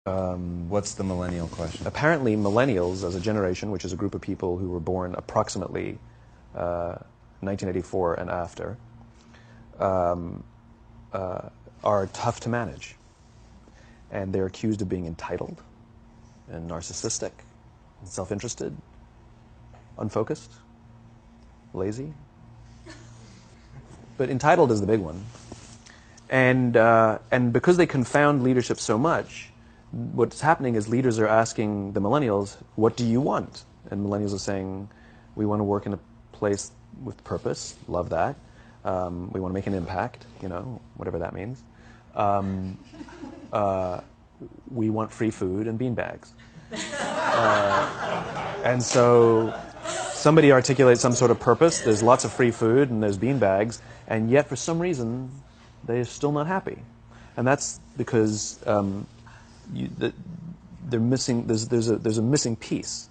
What's the millennial question? Apparently, millennials, as a generation, which is a group of people who were born approximately 1984 and after, are tough to manage. And they're accused of being entitled and narcissistic and self-interested, unfocused, lazy. But entitled is the big one. And because they confound leadership so much, what's happening is leaders are asking the millennials, what do you want? And millennials are saying, we want to work in a place with purpose, love that. We want to make an impact, whatever that means. We want free food and beanbags. And so somebody articulates some sort of purpose, there's lots of free food and there's beanbags, and yet for some reason they're still not happy. And that's because they're missing. There's a missing piece.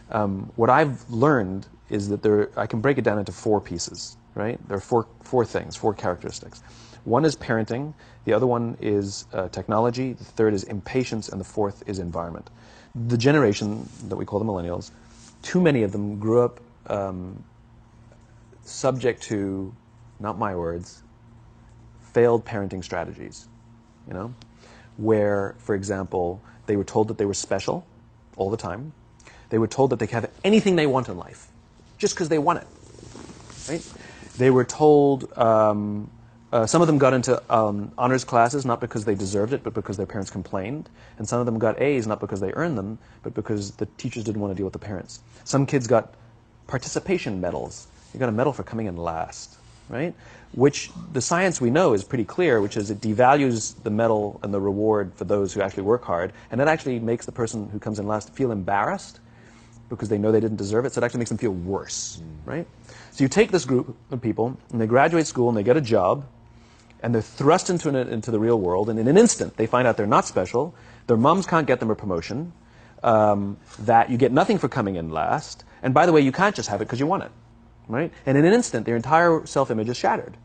What I've learned is that I can break it down into four pieces. Right? There are four things, four characteristics. One is parenting. The other one is technology. The third is impatience, and the fourth is environment. The generation that we call the millennials, too many of them grew up subject to, not my words, failed parenting strategies. Where, for example, they were told that they were special all the time. They were told that they could have anything they want in life, just because they want it. Right? They were told, some of them got into honors classes, not because they deserved it, but because their parents complained. And some of them got A's, not because they earned them, but because the teachers didn't want to deal with the parents. Some kids got participation medals. You got a medal for coming in last. Right? Which the science we know is pretty clear, which is it devalues the medal and the reward for those who actually work hard, and it actually makes the person who comes in last feel embarrassed because they know they didn't deserve it, so it actually makes them feel worse, right? So you take this group of people, and they graduate school, and they get a job, and they're thrust into the real world, and in an instant, they find out they're not special, their moms can't get them a promotion, that you get nothing for coming in last, and by the way, you can't just have it because you want it. Right? And in an instant, their entire self-image is shattered.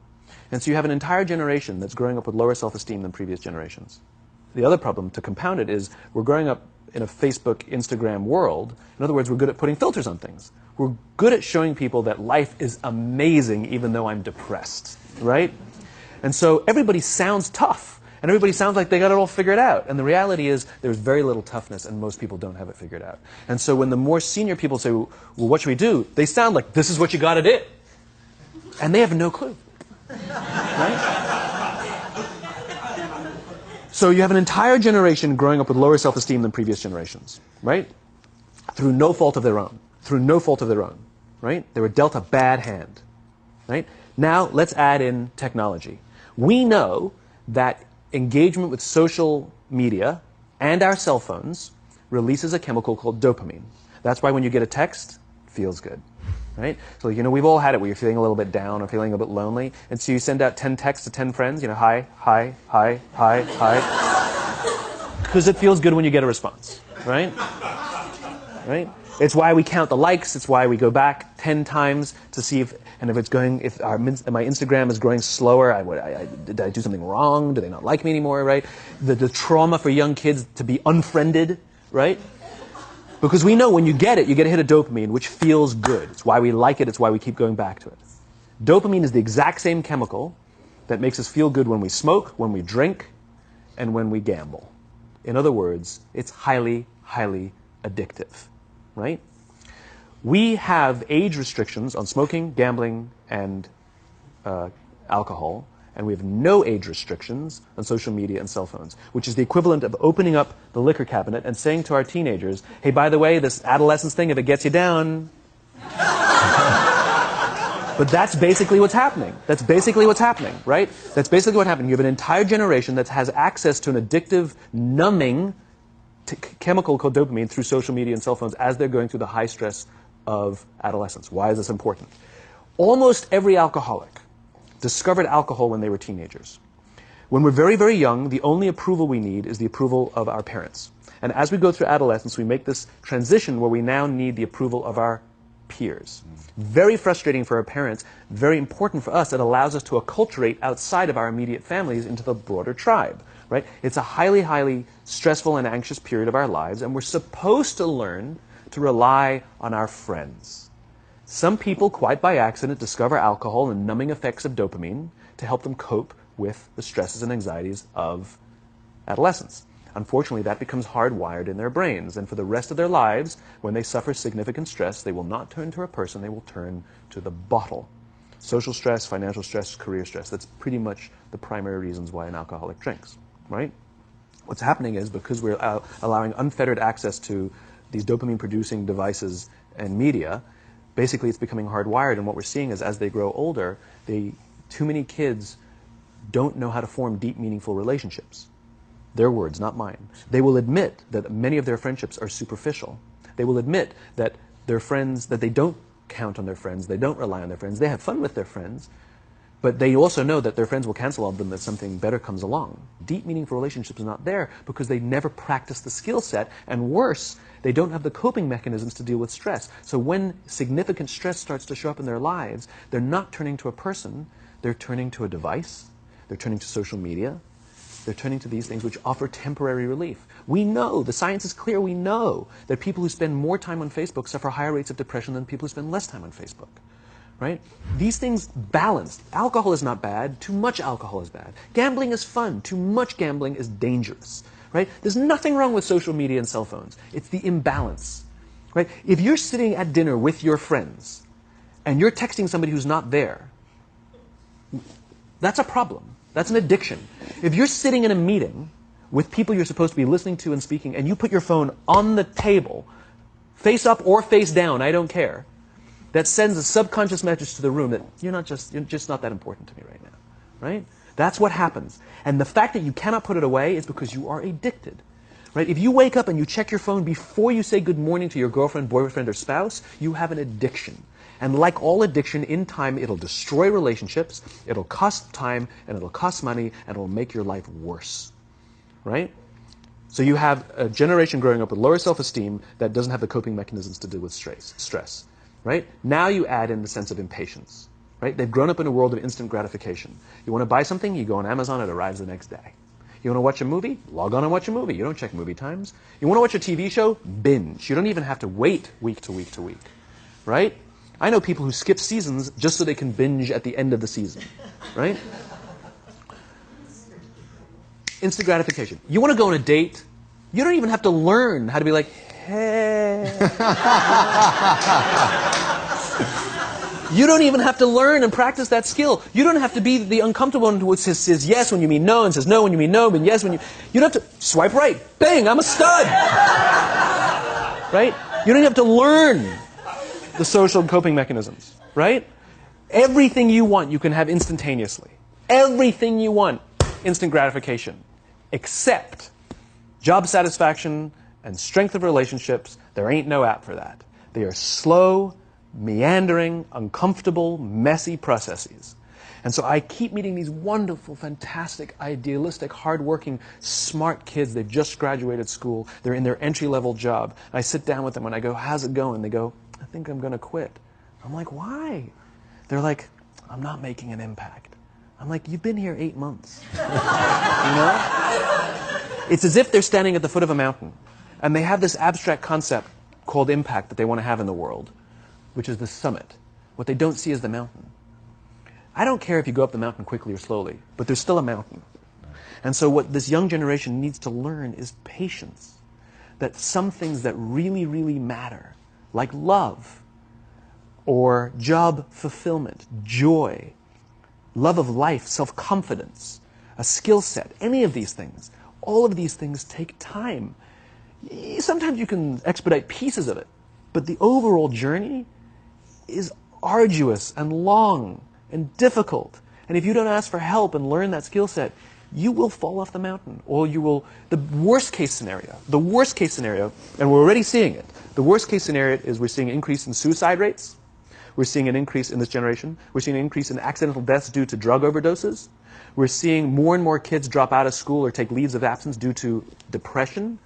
And so you have an entire generation that's growing up with lower self-esteem than previous generations. The other problem, to compound it, is we're growing up in a Facebook, Instagram world. In other words, we're good at putting filters on things. We're good at showing people that life is amazing even though I'm depressed. Right? And so everybody sounds tough. And everybody sounds like they got it all figured out. And the reality is there's very little toughness, and most people don't have it figured out. And so when the more senior people say, well, what should we do? They sound like, this is what you got to do. And they have no clue. Right? So you have an entire generation growing up with lower self-esteem than previous generations. Right? Through no fault of their own. Through no fault of their own. Right? They were dealt a bad hand. Right? Now, let's add in technology. We know that engagement with social media and our cell phones releases a chemical called dopamine. That's why when you get a text, it feels good. Right? So, we've all had it where you're feeling a little bit down or feeling a bit lonely, and so you send out 10 texts to 10 friends, hi, hi, hi, hi, hi. Because it feels good when you get a response. Right? Right? It's why we count the likes. It's why we go back 10 times to see if my Instagram is growing slower. Did I do something wrong? Do they not like me anymore? Right? The trauma for young kids to be unfriended. Right? Because we know when you get a hit of dopamine, which feels good. It's why we like it. It's why we keep going back to it. Dopamine is the exact same chemical that makes us feel good when we smoke, when we drink, and when we gamble. In other words, it's highly, highly addictive. Right? We have age restrictions on smoking, gambling, and alcohol, and we have no age restrictions on social media and cell phones, which is the equivalent of opening up the liquor cabinet and saying to our teenagers, hey, by the way, this adolescence thing, if it gets you down... But that's basically what's happening. That's basically what's happening, right? That's basically what happened. You have an entire generation that has access to an addictive, numbing chemical called dopamine through social media and cell phones as they're going through the high stress of adolescence. Why is this important? Almost every alcoholic discovered alcohol when they were teenagers. When we're very, very young, the only approval we need is the approval of our parents. And as we go through adolescence, we make this transition where we now need the approval of our peers. Very frustrating for our parents, very important for us. It allows us to acculturate outside of our immediate families into the broader tribe, right? It's a highly, highly stressful and anxious period of our lives, and we're supposed to learn to rely on our friends. Some people, quite by accident, discover alcohol and numbing effects of dopamine to help them cope with the stresses and anxieties of adolescence. Unfortunately, that becomes hardwired in their brains, and for the rest of their lives, when they suffer significant stress, they will not turn to a person, they will turn to the bottle. Social stress, financial stress, career stress, that's pretty much the primary reasons why an alcoholic drinks, right? What's happening is, because we're allowing unfettered access to these dopamine-producing devices and media, basically it's becoming hardwired, and what we're seeing is, as they grow older, too many kids don't know how to form deep, meaningful relationships. Their words, not mine. They will admit that many of their friendships are superficial. They will admit that their friends, that they don't count on their friends, they don't rely on their friends, they have fun with their friends, but they also know that their friends will cancel on them if something better comes along. Deep, meaningful relationships are not there because they never practice the skill set, and worse, they don't have the coping mechanisms to deal with stress. So when significant stress starts to show up in their lives, they're not turning to a person, they're turning to a device, they're turning to social media, they're turning to these things which offer temporary relief. We know, the science is clear, we know that people who spend more time on Facebook suffer higher rates of depression than people who spend less time on Facebook. Right? These things balance. Alcohol is not bad, too much alcohol is bad. Gambling is fun, too much gambling is dangerous. Right? There's nothing wrong with social media and cell phones. It's the imbalance. Right? If you're sitting at dinner with your friends and you're texting somebody who's not there, that's a problem. That's an addiction. If you're sitting in a meeting with people you're supposed to be listening to and speaking, and you put your phone on the table, face up or face down, I don't care, that sends a subconscious message to the room that you're just not that important to me right now. Right? That's what happens. And the fact that you cannot put it away is because you are addicted. Right? If you wake up and you check your phone before you say good morning to your girlfriend, boyfriend, or spouse, you have an addiction. And like all addiction, in time, it'll destroy relationships, it'll cost time, and it'll cost money, and it'll make your life worse. Right? So you have a generation growing up with lower self-esteem that doesn't have the coping mechanisms to deal with stress. Right? Now you add in the sense of impatience. Right? They've grown up in a world of instant gratification. You want to buy something, you go on Amazon, it arrives the next day. You want to watch a movie? Log on and watch a movie. You don't check movie times. You want to watch a TV show? Binge. You don't even have to wait week to week to week. Right? I know people who skip seasons just so they can binge at the end of the season. Right? Instant gratification. You want to go on a date? You don't even have to learn how to be like, hey. You don't even have to learn and practice that skill. You don't have to be the uncomfortable one who says yes when you mean no and says no when you mean no and yes when you... You don't have to swipe right. Bang, I'm a stud. Right? You don't have to learn the social coping mechanisms. Right? Everything you want, you can have instantaneously. Everything you want, instant gratification. Except job satisfaction and strength of relationships, there ain't no app for that. They are slow, meandering, uncomfortable, messy processes. And so I keep meeting these wonderful, fantastic, idealistic, hardworking, smart kids. They've just graduated school. They're in their entry-level job. And I sit down with them and I go, how's it going? They go, I think I'm going to quit. I'm like, why? They're like, I'm not making an impact. I'm like, you've been here 8 months. You know? It's as if they're standing at the foot of a mountain and they have this abstract concept called impact that they want to have in the world, which is the summit. What they don't see is the mountain. I don't care if you go up the mountain quickly or slowly, but there's still a mountain. And so what this young generation needs to learn is patience. That some things that really, really matter, like love, or job fulfillment, joy, love of life, self-confidence, a skill set, any of these things, all of these things take time. Sometimes you can expedite pieces of it, but the overall journey is arduous and long and difficult. And if you don't ask for help and learn that skill set, you will fall off the mountain. Or you will, the worst case scenario, and we're already seeing it, the worst case scenario is we're seeing an increase in suicide rates. We're seeing an increase in this generation. We're seeing an increase in accidental deaths due to drug overdoses. We're seeing more and more kids drop out of school or take leaves of absence due to depression.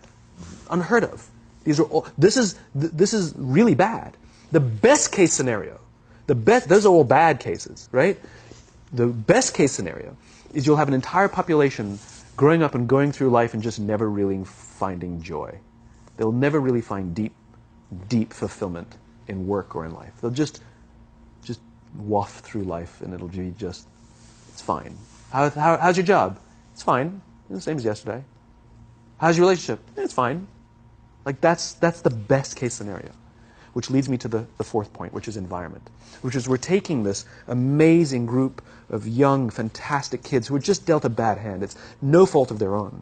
Unheard of. These are all, this is really bad. The best case scenario, those are all bad cases, right? The best case scenario is you'll have an entire population growing up and going through life and just never really finding joy. They'll never really find deep fulfillment in work or in life. They'll just waft through life and it'll be just, it's fine. How's your job? It's fine. It's the same as yesterday. How's your relationship? It's fine. Like that's the best case scenario. Which leads me to the fourth point, which is environment. Which is we're taking this amazing group of young, fantastic kids who are just dealt a bad hand. It's no fault of their own.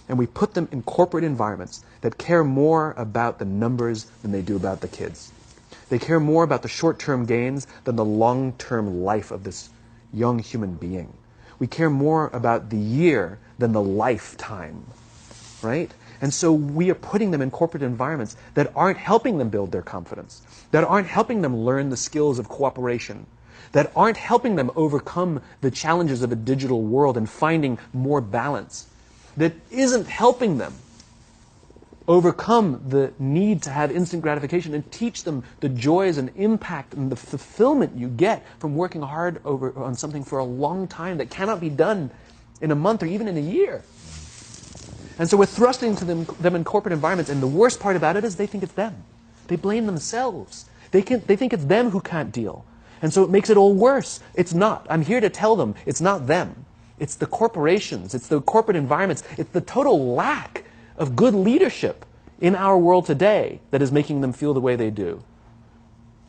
And we put them in corporate environments that care more about the numbers than they do about the kids. They care more about the short-term gains than the long-term life of this young human being. We care more about the year than the lifetime, right? And so we are putting them in corporate environments that aren't helping them build their confidence, that aren't helping them learn the skills of cooperation, that aren't helping them overcome the challenges of a digital world and finding more balance, that isn't helping them overcome the need to have instant gratification and teach them the joys and impact and the fulfillment you get from working hard on something for a long time that cannot be done in a month or even in a year. And so we're thrusting to them in corporate environments, and the worst part about it is they think it's them. They blame themselves. They think it's them who can't deal. And so it makes it all worse. It's not. I'm here to tell them it's not them. It's the corporations. It's the corporate environments. It's the total lack of good leadership in our world today that is making them feel the way they do.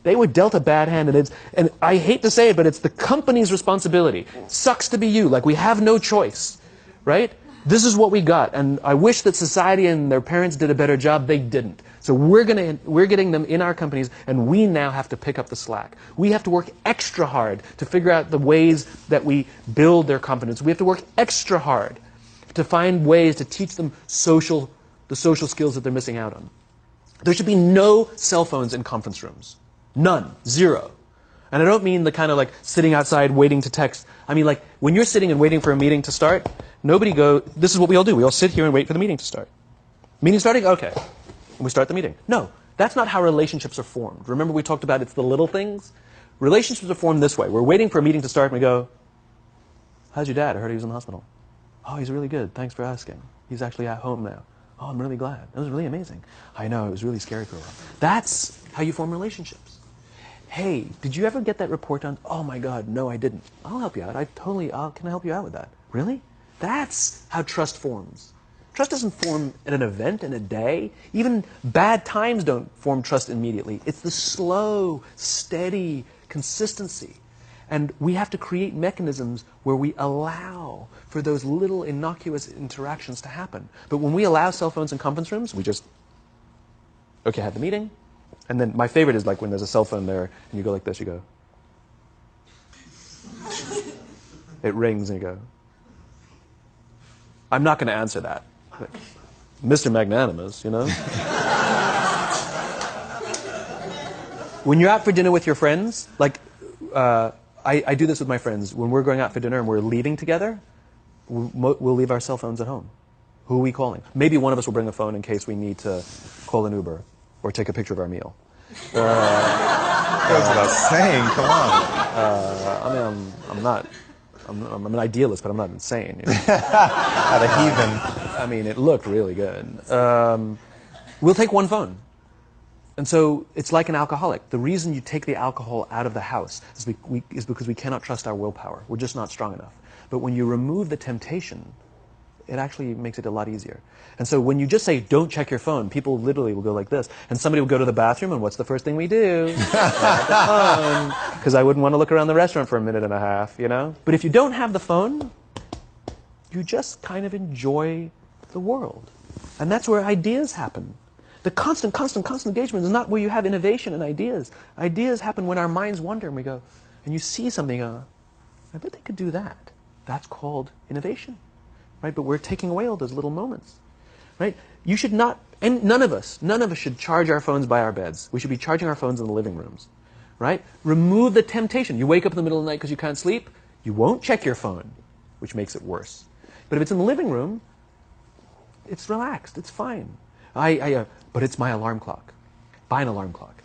They were dealt a bad hand, and I hate to say it, but it's the company's responsibility. Sucks to be you. Like, we have no choice, right? This is what we got, and I wish that society and their parents did a better job. They didn't. So we're getting them in our companies, and we now have to pick up the slack. We have to work extra hard to figure out the ways that we build their confidence. We have to work extra hard to find ways to teach them the social skills that they're missing out on. There should be no cell phones in conference rooms. None. Zero. And I don't mean the kind of like sitting outside waiting to text. I mean like when you're sitting and waiting for a meeting to start, this is what we all do. We all sit here and wait for the meeting to start. Meeting starting? Okay. And we start the meeting. No, that's not how relationships are formed. Remember we talked about it's the little things? Relationships are formed this way. We're waiting for a meeting to start and we go, how's your dad? I heard he was in the hospital. Oh, he's really good. Thanks for asking. He's actually at home now. Oh, I'm really glad. That was really amazing. I know, it was really scary for a while. That's how you form relationships. Hey, did you ever get that report done? Oh my God, no, I didn't. I'll help you out. Can I help you out with that? Really? That's how trust forms. Trust doesn't form at an event in a day. Even bad times don't form trust immediately. It's the slow, steady consistency. And we have to create mechanisms where we allow for those little innocuous interactions to happen. But when we allow cell phones in conference rooms, we just, okay, have the meeting. And then my favorite is like when there's a cell phone there and you go like this, you go. It rings and you go. I'm not going to answer that. Like, Mr. Magnanimous, you know? When you're out for dinner with your friends, like, I do this with my friends. When we're going out for dinner and we're leaving together, we'll leave our cell phones at home. Who are we calling? Maybe one of us will bring a phone in case we need to call an Uber or take a picture of our meal. That's what I was saying. Come on. I'm an idealist, but I'm not insane. You know? Not a heathen. I mean, it looked really good. We'll take one phone. And so it's like an alcoholic. The reason you take the alcohol out of the house is because we cannot trust our willpower. We're just not strong enough. But when you remove the temptation, it actually makes it a lot easier. And so when you just say, don't check your phone, people literally will go like this. And somebody will go to the bathroom, and what's the first thing we do? Because I wouldn't want to look around the restaurant for a minute and a half, you know? But if you don't have the phone, you just kind of enjoy the world. And that's where ideas happen. The constant engagement is not where you have innovation and ideas. Ideas happen when our minds wander and we go, and you see something, I bet they could do that. That's called innovation, right? But we're taking away all those little moments, right? You should not, and none of us should charge our phones by our beds. We should be charging our phones in the living rooms, right? Remove the temptation. You wake up in the middle of the night because you can't sleep, you won't check your phone, which makes it worse. But if it's in the living room, it's relaxed, it's fine. But it's my alarm clock. buy an alarm clock.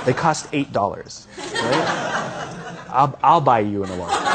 They cost $8, right? I'll buy you an alarm.